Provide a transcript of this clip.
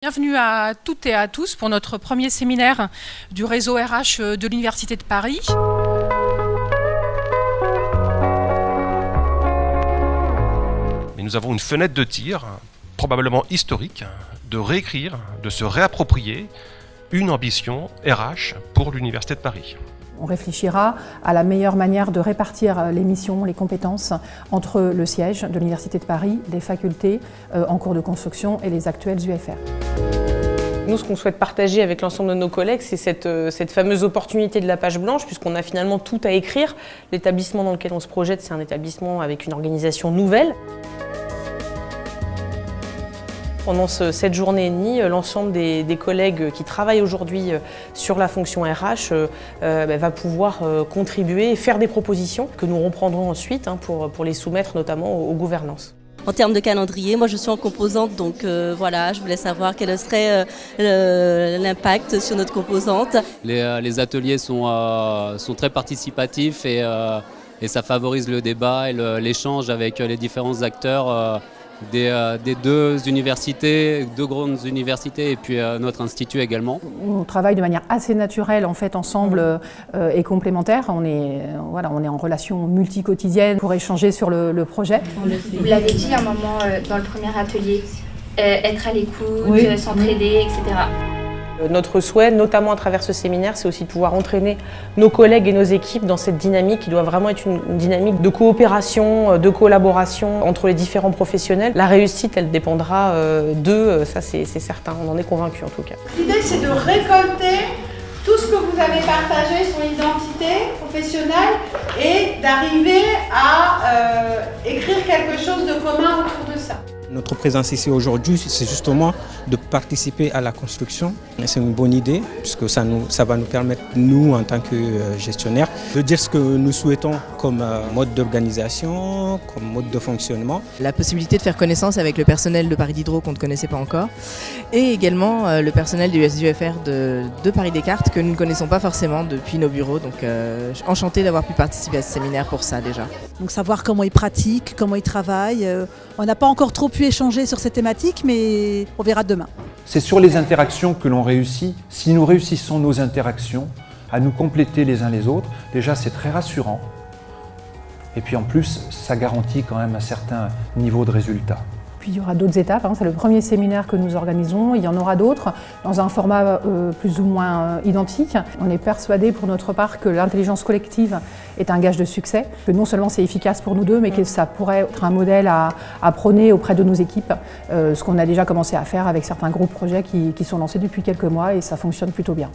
Bienvenue à toutes et à tous pour notre premier séminaire du réseau RH de l'Université de Paris. Mais nous avons une fenêtre de tir, probablement historique, de réécrire, de se réapproprier une ambition RH pour l'Université de Paris. On réfléchira à la meilleure manière de répartir les missions, les compétences entre le siège de l'Université de Paris, les facultés en cours de construction et les actuels UFR. Nous, ce qu'on souhaite partager avec l'ensemble de nos collègues, c'est cette fameuse opportunité de la page blanche, puisqu'on a finalement tout à écrire. L'établissement dans lequel on se projette, c'est un établissement avec une organisation nouvelle. Pendant cette journée et demie, l'ensemble des collègues qui travaillent aujourd'hui sur la fonction RH va pouvoir contribuer et faire des propositions que nous reprendrons ensuite pour les soumettre notamment aux gouvernances. En termes de calendrier, moi je suis en composante, donc voilà, je voulais savoir quel serait l'impact sur notre composante. Les ateliers sont très participatifs et ça favorise le débat et l'échange avec les différents acteurs des deux universités, deux grandes universités et puis notre institut également. On travaille de manière assez naturelle en fait ensemble et complémentaire. On est en relation multi-quotidienne pour échanger sur le projet. Vous l'avez dit à un moment dans le premier atelier, être à l'écoute, s'entraider, etc. Notre souhait, notamment à travers ce séminaire, c'est aussi de pouvoir entraîner nos collègues et nos équipes dans cette dynamique qui doit vraiment être une dynamique de coopération, de collaboration entre les différents professionnels. La réussite, elle dépendra d'eux, ça c'est certain, on en est convaincus en tout cas. L'idée, c'est de récolter tout ce que vous avez partagé, son identité professionnelle, et d'arriver à écrire quelque chose de commun autour de ça. Notre présence ici aujourd'hui, c'est justement de participer à la construction. C'est une bonne idée, puisque ça va nous permettre, nous, en tant que gestionnaires, de dire ce que nous souhaitons comme mode d'organisation, comme mode de fonctionnement. La possibilité de faire connaissance avec le personnel de Paris Diderot qu'on ne connaissait pas encore, et également le personnel du SUFR de Paris Descartes que nous ne connaissons pas forcément depuis nos bureaux. Donc enchanté d'avoir pu participer à ce séminaire pour ça déjà. Donc savoir comment ils pratiquent, comment ils travaillent. On n'a pas encore trop pu échanger sur ces thématiques, mais on verra demain. C'est sur les interactions que l'on réussit. Si nous réussissons nos interactions, à nous compléter les uns les autres, déjà c'est très rassurant. Et puis en plus, ça garantit quand même un certain niveau de résultat. Puis il y aura d'autres étapes, c'est le premier séminaire que nous organisons, il y en aura d'autres dans un format plus ou moins identique. On est persuadé pour notre part que l'intelligence collective est un gage de succès, que non seulement c'est efficace pour nous deux, mais que ça pourrait être un modèle à prôner auprès de nos équipes, ce qu'on a déjà commencé à faire avec certains gros projets qui sont lancés depuis quelques mois et ça fonctionne plutôt bien.